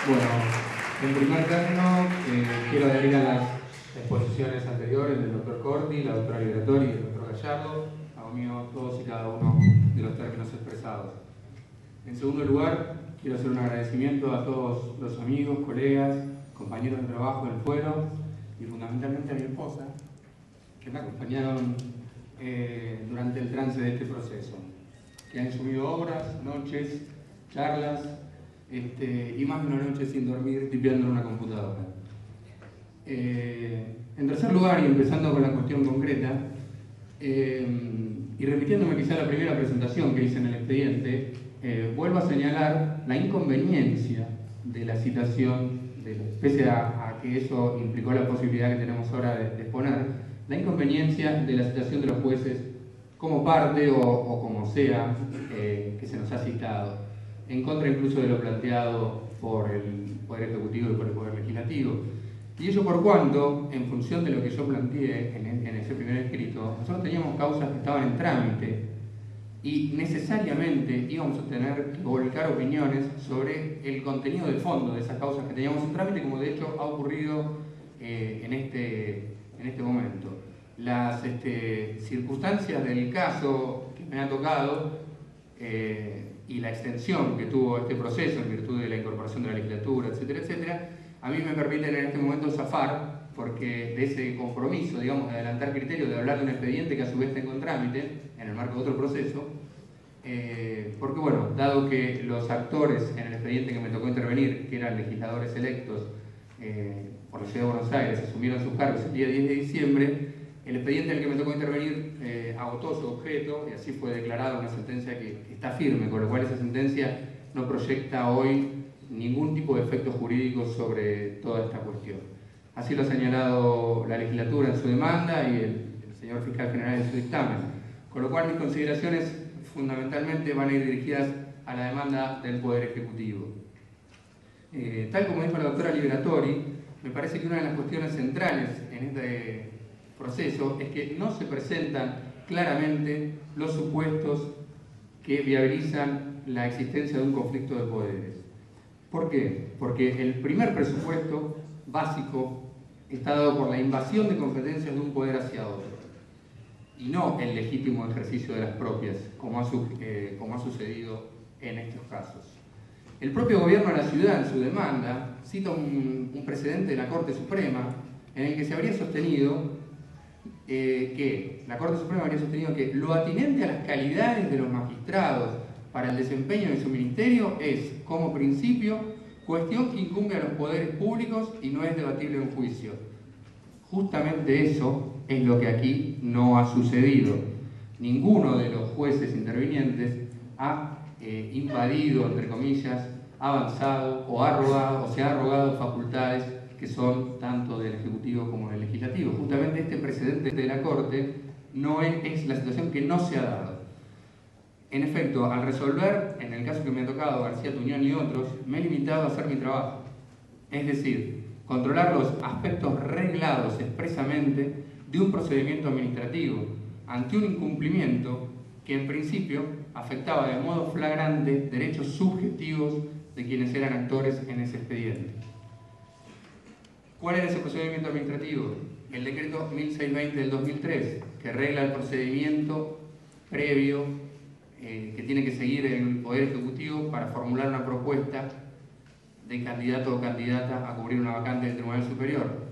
Bueno, en primer término, quiero adherir a las exposiciones anteriores del doctor Corti, la doctora Liberatori y el doctor Gallardo, hago todos y cada uno de los términos expresados. En segundo lugar, quiero hacer un agradecimiento a todos los amigos, colegas, compañeros de trabajo del fuero y fundamentalmente a mi esposa, que me acompañaron durante el trance de este proceso, que han subido horas, noches, charlas, y más de una noche sin dormir tipeando en una computadora. En tercer lugar, y empezando con la cuestión concreta, y repitiéndome quizá la primera presentación que hice en el expediente, vuelvo a señalar la inconveniencia de la citación, pese a que eso implicó la posibilidad que tenemos ahora de exponer, la inconveniencia de la citación de los jueces como parte o como sea que se nos ha citado, en contra incluso de lo planteado por el Poder Ejecutivo y por el Poder Legislativo. Y ello por cuanto, en función de lo que yo planteé en ese primer escrito, nosotros teníamos causas que estaban en trámite y necesariamente íbamos a tener que volcar opiniones sobre el contenido de fondo de esas causas que teníamos en trámite, como de hecho ha ocurrido en este momento. Las circunstancias del caso que me ha tocado y la extensión que tuvo este proceso en virtud de la incorporación de la legislatura, etcétera, etcétera, a mí me permiten en este momento zafar, porque de ese compromiso, digamos, de adelantar criterios, de hablar de un expediente que a su vez tengo en trámite, en el marco de otro proceso, porque bueno, dado que los actores en el expediente que me tocó intervenir, que eran legisladores electos por la Ciudad de Buenos Aires, asumieron sus cargos el día 10 de diciembre, el expediente en el que me tocó intervenir agotó su objeto y así fue declarada una sentencia que está firme, con lo cual esa sentencia no proyecta hoy ningún tipo de efecto jurídico sobre toda esta cuestión. Así lo ha señalado la legislatura en su demanda y el señor fiscal general en su dictamen, con lo cual mis consideraciones fundamentalmente van a ir dirigidas a la demanda del Poder Ejecutivo. Tal como dijo la doctora Liberatori, me parece que una de las cuestiones centrales en este proceso es que no se presentan claramente los supuestos que viabilizan la existencia de un conflicto de poderes. ¿Por qué? Porque el primer presupuesto básico está dado por la invasión de competencias de un poder hacia otro y no el legítimo ejercicio de las propias, como ha sucedido en estos casos. El propio gobierno de la ciudad en su demanda cita un precedente de la Corte Suprema en el que se habría sostenido la Corte Suprema habría sostenido que lo atinente a las calidades de los magistrados para el desempeño de su ministerio es, como principio, cuestión que incumbe a los poderes públicos y no es debatible en juicio. Justamente eso es lo que aquí no ha sucedido. Ninguno de los jueces intervinientes ha invadido, entre comillas, avanzado o se ha arrogado facultades que son tanto del Ejecutivo como del Legislativo. Justamente este precedente de la Corte no es la situación que no se ha dado. En efecto, al resolver, en el caso que me ha tocado, García Tuñón y otros, me he limitado a hacer mi trabajo. Es decir, controlar los aspectos reglados expresamente de un procedimiento administrativo ante un incumplimiento que en principio afectaba de modo flagrante derechos subjetivos de quienes eran actores en ese expediente. ¿Cuál era ese procedimiento administrativo? El decreto 1620 del 2003, que regla el procedimiento previo que tiene que seguir el Poder Ejecutivo para formular una propuesta de candidato o candidata a cubrir una vacante del Tribunal Superior.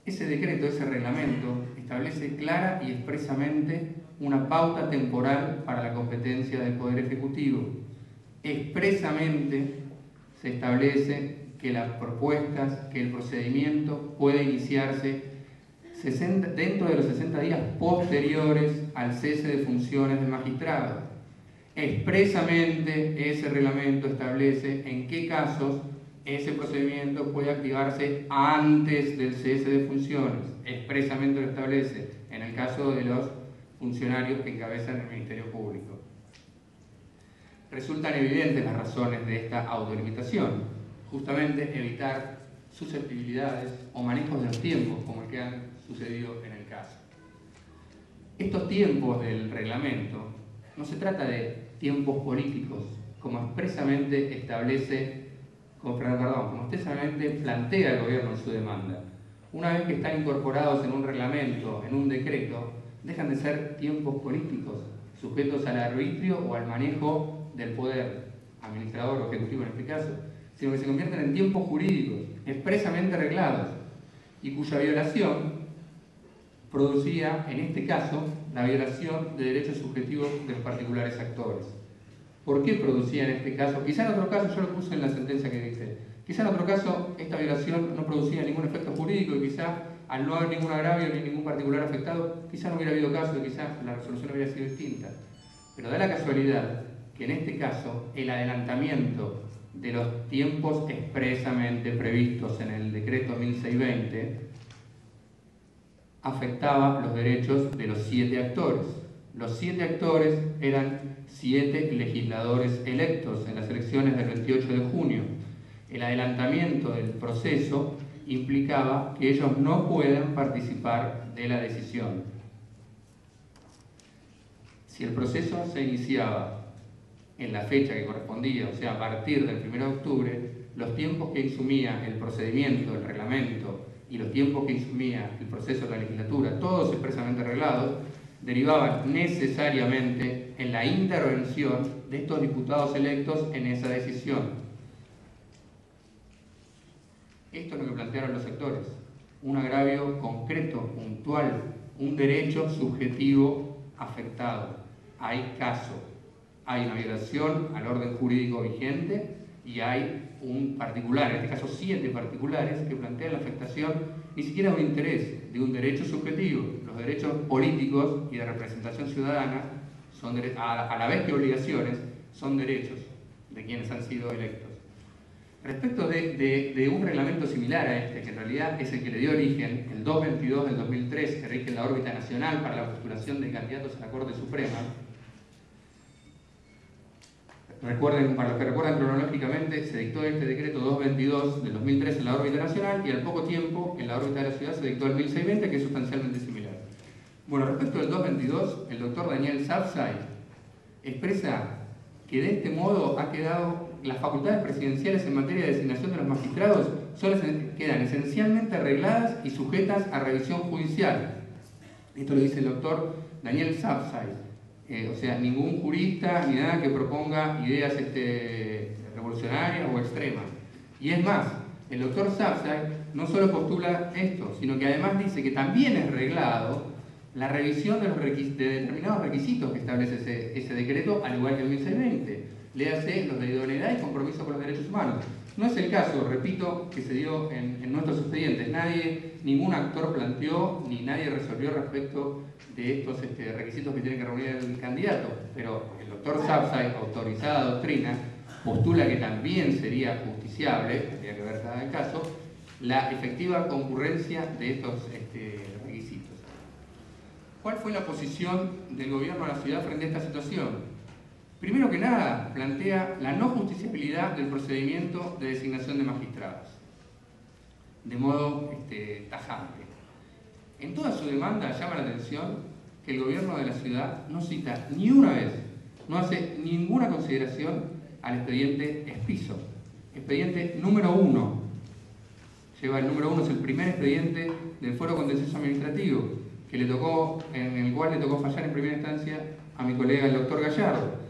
Ese decreto, ese reglamento, establece clara y expresamente una pauta temporal para la competencia del Poder Ejecutivo. Expresamente se establece que las propuestas, que el procedimiento puede iniciarse dentro de los 60 días posteriores al cese de funciones del magistrado. Expresamente ese reglamento establece en qué casos ese procedimiento puede activarse antes del cese de funciones. Expresamente lo establece en el caso de los funcionarios que encabezan el Ministerio Público. Resultan evidentes las razones de esta autolimitación. Justamente evitar susceptibilidades o manejos de los tiempos como el que han sucedido en el caso. Estos tiempos del reglamento no se trata de tiempos políticos, como expresamente establece como expresamente plantea el gobierno en su demanda, una vez que están incorporados en un reglamento, en un decreto, dejan de ser tiempos políticos, sujetos al arbitrio o al manejo del poder administrador o ejecutivo en este caso, sino que se convierten en tiempos jurídicos, expresamente reglados, y cuya violación producía, en este caso, la violación de derechos subjetivos de los particulares actores. ¿Por qué producía en este caso? Quizá en otro caso, yo lo puse en la sentencia que dicté, quizá en otro caso esta violación no producía ningún efecto jurídico y quizá al no haber ningún agravio ni ningún particular afectado, quizá no hubiera habido caso y quizá la resolución hubiera sido distinta. Pero da la casualidad que en este caso el adelantamiento de los tiempos expresamente previstos en el decreto 1620 afectaba los derechos de los 7 actores. Los 7 actores eran 7 legisladores electos en las elecciones del 28 de junio. El adelantamiento del proceso implicaba que ellos no puedan participar de la decisión. Si el proceso se iniciaba en la fecha que correspondía, o sea, a partir del 1 de octubre, los tiempos que insumía el procedimiento, el reglamento, y los tiempos que insumía el proceso de la legislatura, todos expresamente arreglados, derivaban necesariamente en la intervención de estos diputados electos en esa decisión. Esto es lo que plantearon los sectores, un agravio concreto, puntual, un derecho subjetivo afectado. Hay caso, hay una violación al orden jurídico vigente y hay un particular, en este caso 7 particulares, que plantean la afectación ni siquiera de un interés, de un derecho subjetivo. Los derechos políticos y de representación ciudadana, son a la vez que obligaciones, son derechos de quienes han sido electos. Respecto de un reglamento similar a este, que en realidad es el que le dio origen, el 222 del 2003, que rige la órbita nacional para la postulación de candidatos a la Corte Suprema. Recuerden, para los que recuerdan cronológicamente, se dictó este decreto 222 del 2003 en la órbita nacional y al poco tiempo en la órbita de la ciudad se dictó el 1620, que es sustancialmente similar. Bueno, respecto del 222, el doctor Daniel Sapsay expresa que de este modo ha quedado las facultades presidenciales en materia de designación de los magistrados quedan esencialmente arregladas y sujetas a revisión judicial. Esto lo dice el doctor Daniel Sapsay. O sea, ningún jurista ni nada que proponga ideas revolucionarias o extremas. Y es más, el doctor Sapsay no solo postula esto, sino que además dice que también es reglado la revisión de determinados requisitos que establece ese decreto, al igual que el 1620. Léase los de idoneidad y compromiso con los derechos humanos. No es el caso, repito, que se dio en nuestros expedientes. Ningún actor planteó ni nadie resolvió respecto de estos requisitos que tiene que reunir el candidato. Pero el doctor Sapsay, autorizada doctrina, postula que también sería justiciable, tendría que ver cada caso, la efectiva concurrencia de estos requisitos. ¿Cuál fue la posición del gobierno de la ciudad frente a esta situación? Primero que nada, plantea la no justiciabilidad del procedimiento de designación de magistrados, de modo tajante. En toda su demanda llama la atención que el gobierno de la ciudad no cita ni una vez, no hace ninguna consideración al expediente Espiso. Expediente número 1. Lleva el número 1, es el primer expediente del Foro Contencioso Administrativo, en el cual le tocó fallar en primera instancia a mi colega el doctor Gallardo,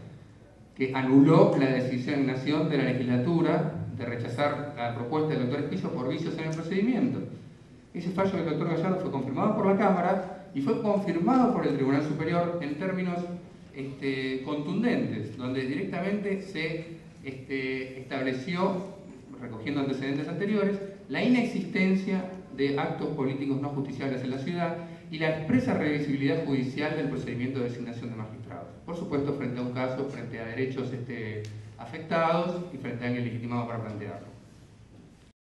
que anuló la designación de la legislatura de rechazar la propuesta del doctor Espiso por vicios en el procedimiento. Ese fallo del doctor Gallardo fue confirmado por la Cámara y fue confirmado por el Tribunal Superior en términos contundentes, donde directamente se estableció, recogiendo antecedentes anteriores, la inexistencia de actos políticos no justiciables en la ciudad y la expresa revisibilidad judicial del procedimiento de designación de magistrados. Por supuesto, frente a un caso, frente a derechos afectados y frente a alguien legitimado para plantearlo.